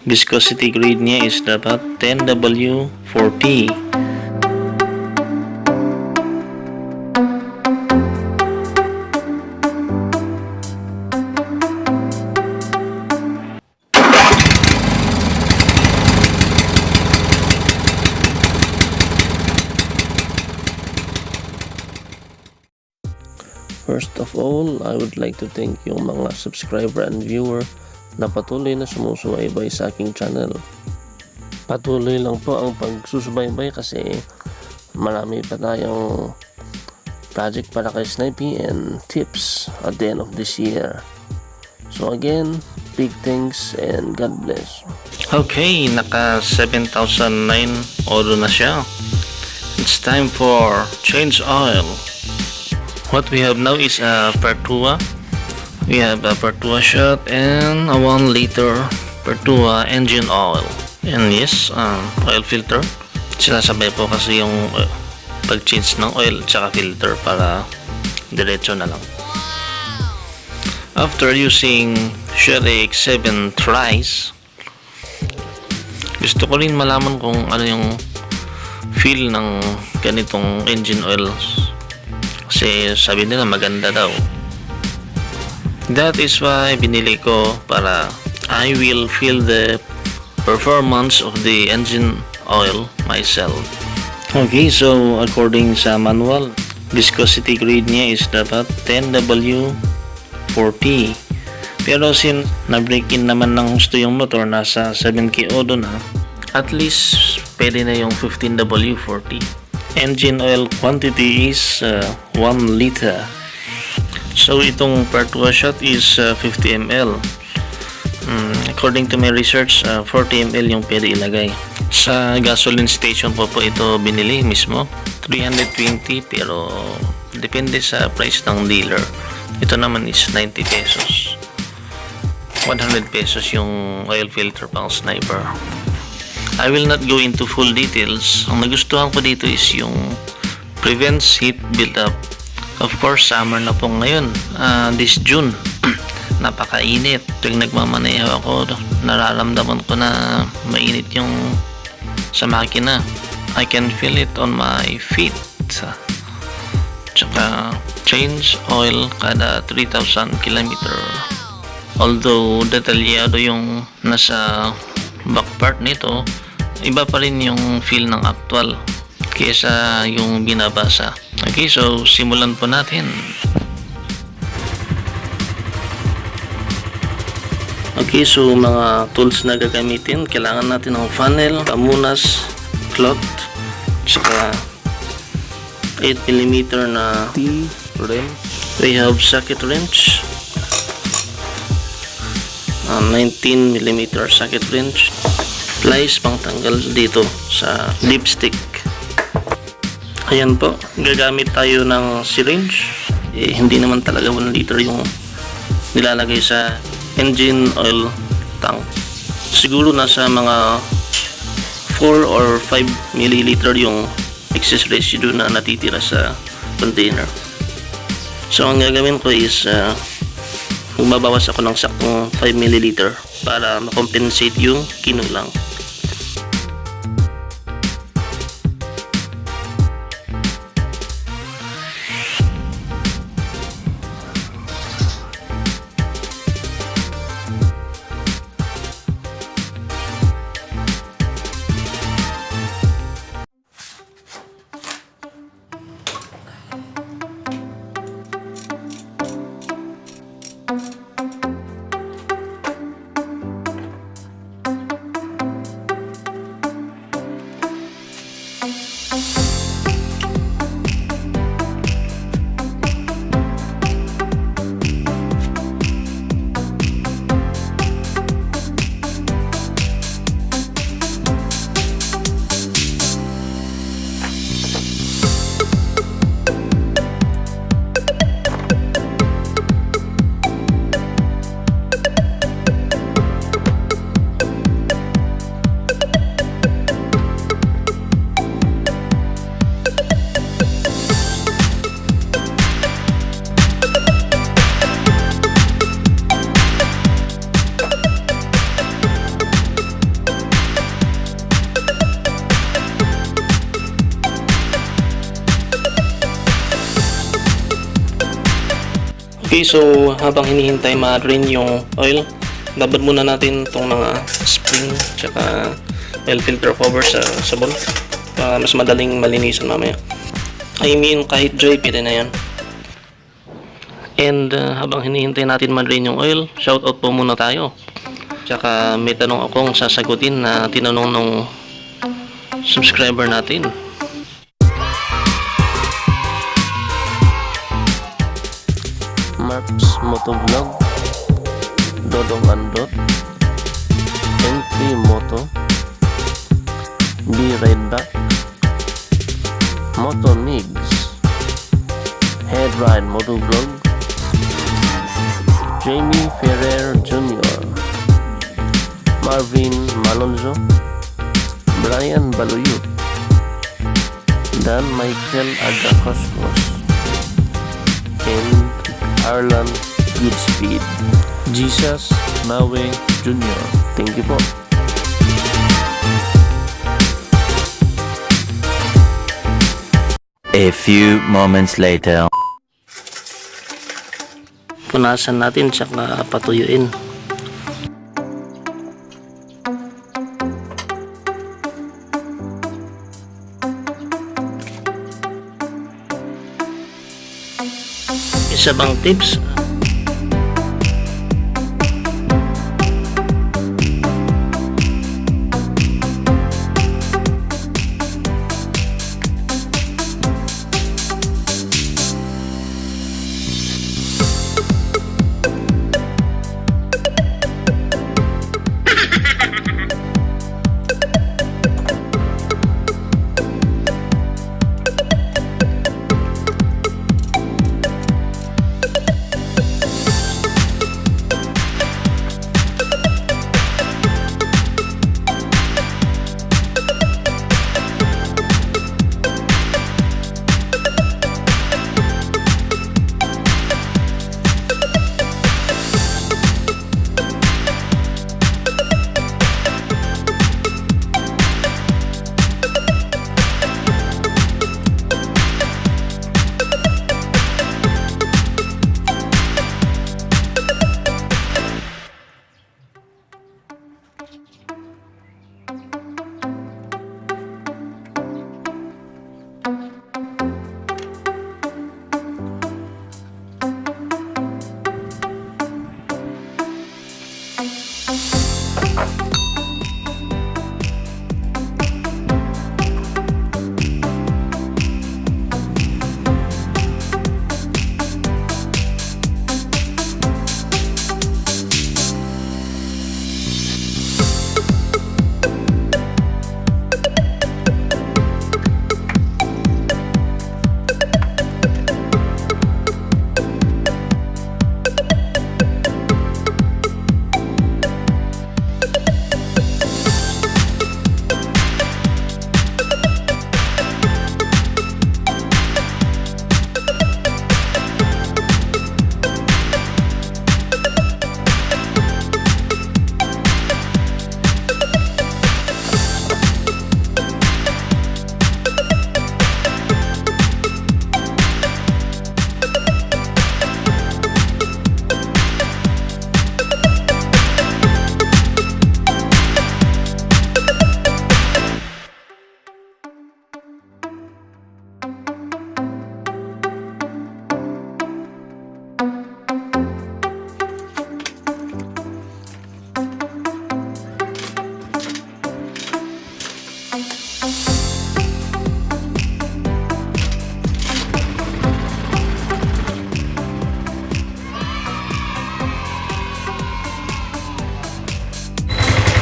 Viscosity grade niya is dapat 10W40. First of all, I would like to thank yung mga subscriber and viewer na patuloy na sumusubaybay sa aking channel. Patuloy lang po ang pagsusubaybay kasi marami pa tayong project para kay Snipe and tips at the end of this year. So again, big thanks and God bless. Okay, naka 7,009 auto na siya. It's time for change oil. What we have now is a Pertua. We have a Pertua shot and a 1 liter Pertua engine oil. And yes, oil filter. Sinasabay po kasi yung pag-change ng oil tsaka filter para diretso na lang. After using Stlye 7 tries, gusto ko rin malaman kung ano yung feel ng ganitong engine oil. Kasi sabi nila maganda daw. That is why binili ko para I will feel the performance of the engine oil myself. Okay, so according sa manual, viscosity grade niya is dapat 10W40. Pero since na-break in naman ng gusto yung motor, nasa 7K odo na, at least pwede na yung 15W40. Engine oil quantity is 1 liter. So itong Pertua shot is 50 ml. According to my research, 40 ml yung pwede ilagay. Sa gasoline station po ito binili mismo. 320 pero depende sa price ng dealer. Ito naman is 90 pesos. 100 pesos yung oil filter pang Sniper. I will not go into full details. Ang nagustuhan ko dito is yung prevents heat build-up. Of course, summer na po ngayon. This June, napakainit. Tuwing nagmamaneho ako, nararamdaman ko na mainit yung sa makina. I can feel it on my feet. Tsaka, change oil kada 3,000 km. Although, detalyado yung nasa back part nito, iba pa rin yung feel ng actual kaysa yung binabasa. Okay, so simulan po natin. Okay, so mga tools na gagamitin, kailangan natin ng funnel, pamunas, cloth, saka 8mm na T-wrench. We have socket wrench, 19mm socket wrench, plies pang tanggal dito sa lipstick. Ayan po, gagamit tayo ng syringe. Hindi naman talaga 1 liter yung nilalagay sa engine oil tank. Siguro nasa mga 4 or 5 milliliter yung excess residue na natitira sa container. So ang gagawin ko is magbabawas ako ng saktong 5 milliliter para makompensate yung kinulang. Okay, so habang hinihintay ma-drain yung oil, babad muna natin itong mga spring tsaka oil filter cover sa sabon para mas madaling malinisan mamaya. I mean, kahit dry, pwede na yan. And habang hinihintay natin ma-drain yung oil, shoutout po muna tayo. Tsaka may tanong akong sasagutin na tinanong nung subscriber natin. Marks Motovlog, Dodong Andot, Entry Moto, B Rideback, Moto Migs, Head Ride Motovlog, Jamie Ferrer Jr., Marvin Malonzo, Brian Baluyut, Dan Michael Agacoscos, and Arlan Goodspeed, Jesus Mawe Jr. Thank you po. A few moments later. Punasan natin tsaka patuyuin. Isa bang tips?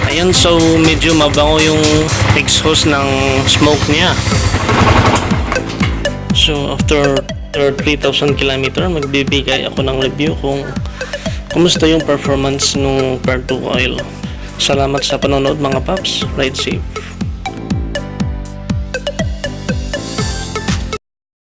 Ayan, so medyo mabango yung exhaust ng smoke niya. So after 3,000 km, magbibigay ako ng review kung kumusta yung performance ng Pertua oil. Salamat sa panonood mga paps. Ride safe.